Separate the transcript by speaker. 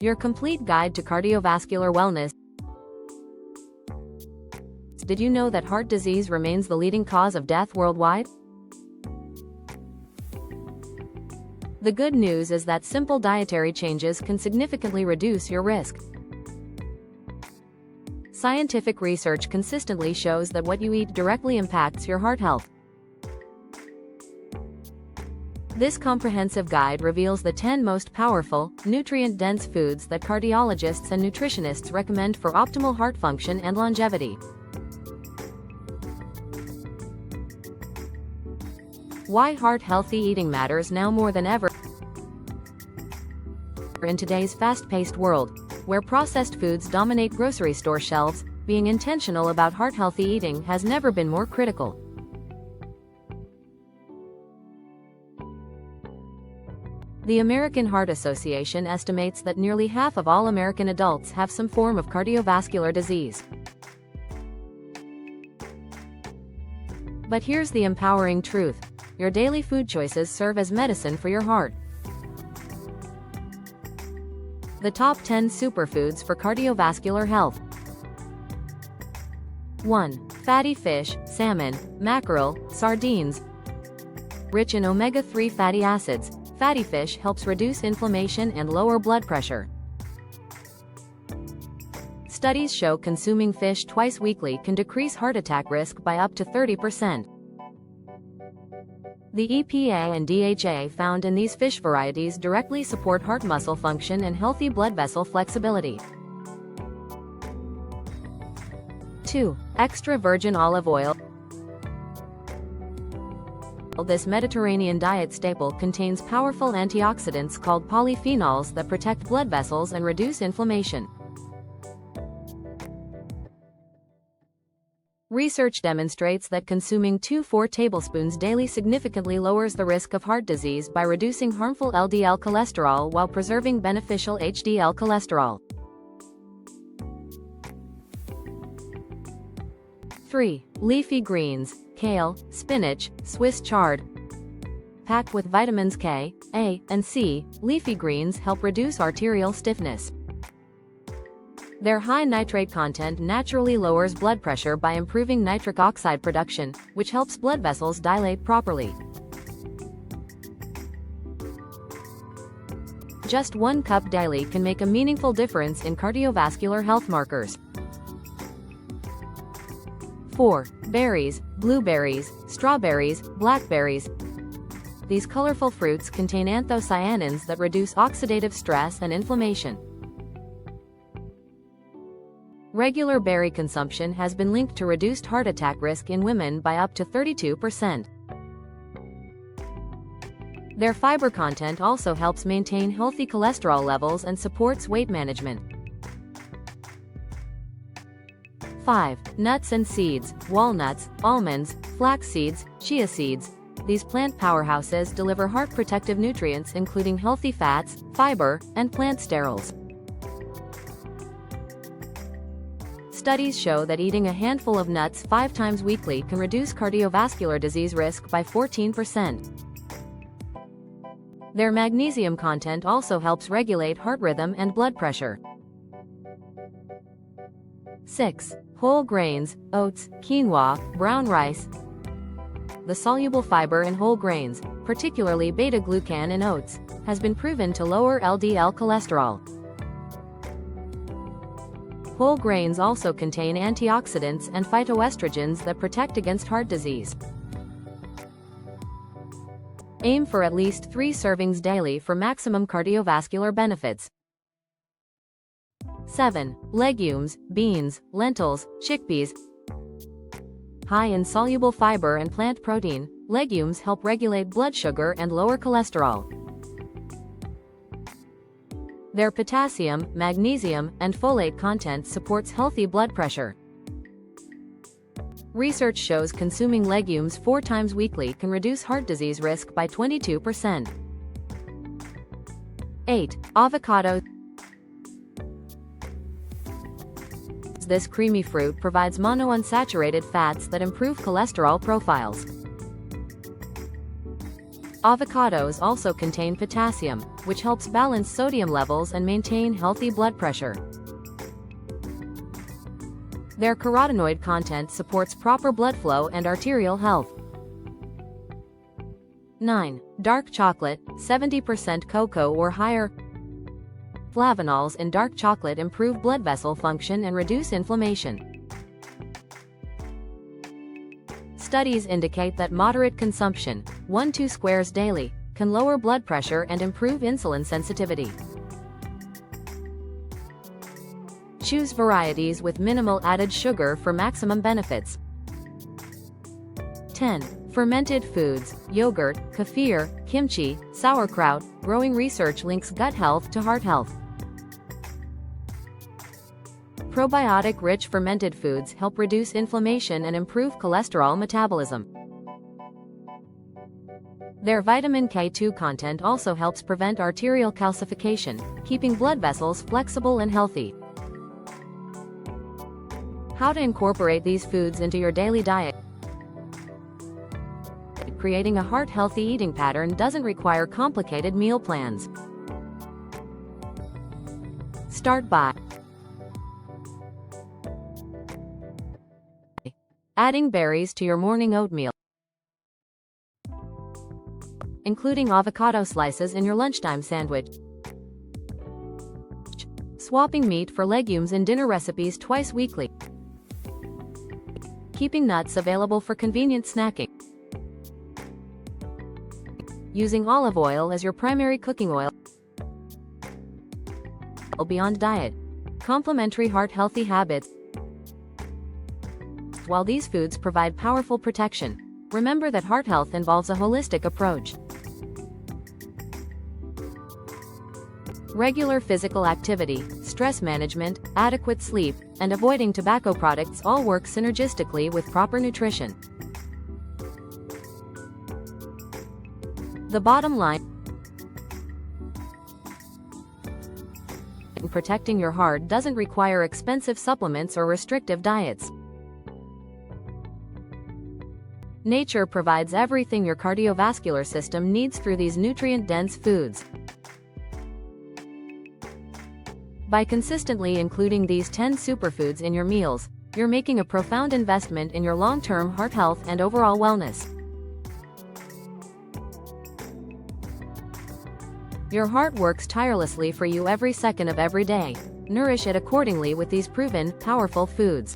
Speaker 1: your complete guide to cardiovascular wellness. Did you know that heart disease remains the leading cause of death worldwide? The good news is that simple dietary changes can significantly reduce your risk. Scientific research consistently shows that what you eat directly impacts your heart health. This comprehensive guide reveals the 10 most powerful, nutrient-dense foods that cardiologists and nutritionists recommend for optimal heart function and longevity. Why heart-healthy eating matters now more than ever. In today's fast-paced world, where processed foods dominate grocery store shelves, being intentional about heart-healthy eating has never been more critical. The American Heart Association estimates that nearly half of all American adults have some form of cardiovascular disease. But here's the empowering truth: your daily food choices serve as medicine for your heart. The top 10 superfoods for cardiovascular health. 1. Fatty fish, salmon, mackerel, sardines. Rich in omega-3 fatty acids, fatty fish helps reduce inflammation and lower blood pressure. Studies show consuming fish twice weekly can decrease heart attack risk by up to 30%. The EPA and DHA found in these fish varieties directly support heart muscle function and healthy blood vessel flexibility. 2. Extra virgin olive oil. This Mediterranean diet staple contains powerful antioxidants called polyphenols that protect blood vessels and reduce inflammation. Research demonstrates that consuming 4 tablespoons daily significantly lowers the risk of heart disease by reducing harmful LDL cholesterol while preserving beneficial HDL cholesterol. 3. Leafy greens, kale, spinach, Swiss chard. Packed with vitamins K, A, and C, leafy greens help reduce arterial stiffness. Their high nitrate content naturally lowers blood pressure by improving nitric oxide production, which helps blood vessels dilate properly. Just 1 cup daily can make a meaningful difference in cardiovascular health markers. 4. Berries, blueberries, strawberries, blackberries. These colorful fruits contain anthocyanins that reduce oxidative stress and inflammation. Regular berry consumption has been linked to reduced heart attack risk in women by up to 32%. Their fiber content also helps maintain healthy cholesterol levels and supports weight management. 5. Nuts and seeds, walnuts, almonds, flax seeds, chia seeds. These plant powerhouses deliver heart protective nutrients including healthy fats, fiber, and plant sterols. Studies show that eating a handful of nuts 5 times weekly can reduce cardiovascular disease risk by 14%. Their magnesium content also helps regulate heart rhythm and blood pressure. 6. Whole grains, oats, quinoa, brown rice. The soluble fiber in whole grains, particularly beta-glucan in oats, has been proven to lower LDL cholesterol. Whole grains also contain antioxidants and phytoestrogens that protect against heart disease. Aim for at least 3 servings daily for maximum cardiovascular benefits. 7. Legumes, beans, lentils, chickpeas. High in soluble fiber and plant protein, legumes help regulate blood sugar and lower cholesterol. Their potassium, magnesium, and folate content supports healthy blood pressure. Research shows consuming legumes 4 times weekly can reduce heart disease risk by 22%. 8. Avocado. This creamy fruit provides monounsaturated fats that improve cholesterol profiles. Avocados also contain potassium, which helps balance sodium levels and maintain healthy blood pressure. Their carotenoid content supports proper blood flow and arterial health. 9. Dark chocolate, 70% cocoa or higher. Flavanols in dark chocolate improve blood vessel function and reduce inflammation. Studies indicate that moderate consumption, 1-2 squares daily, can lower blood pressure and improve insulin sensitivity. Choose varieties with minimal added sugar for maximum benefits. 10. Fermented foods, yogurt, kefir, kimchi, sauerkraut. Growing research links gut health to heart health. Probiotic-rich fermented foods help reduce inflammation and improve cholesterol metabolism. Their vitamin K2 content also helps prevent arterial calcification, keeping blood vessels flexible and healthy. How to incorporate these foods into your daily diet. Creating a heart-healthy eating pattern doesn't require complicated meal plans. Start by adding berries to your morning oatmeal, including avocado slices in your lunchtime sandwich, swapping meat for legumes in dinner recipes twice weekly, keeping nuts available for convenient snacking, using olive oil as your primary cooking oil beyond diet. Complementary heart-healthy habits. While these foods provide powerful protection, remember that heart health involves a holistic approach. Regular physical activity, stress management, adequate sleep, and avoiding tobacco products all work synergistically with proper nutrition. The bottom line: protecting your heart doesn't require expensive supplements or restrictive diets. Nature provides everything your cardiovascular system needs through these nutrient-dense foods. By consistently including these 10 superfoods in your meals, you're making a profound investment in your long-term heart health and overall wellness. Your heart works tirelessly for you every second of every day. Nourish it accordingly with these proven, powerful foods.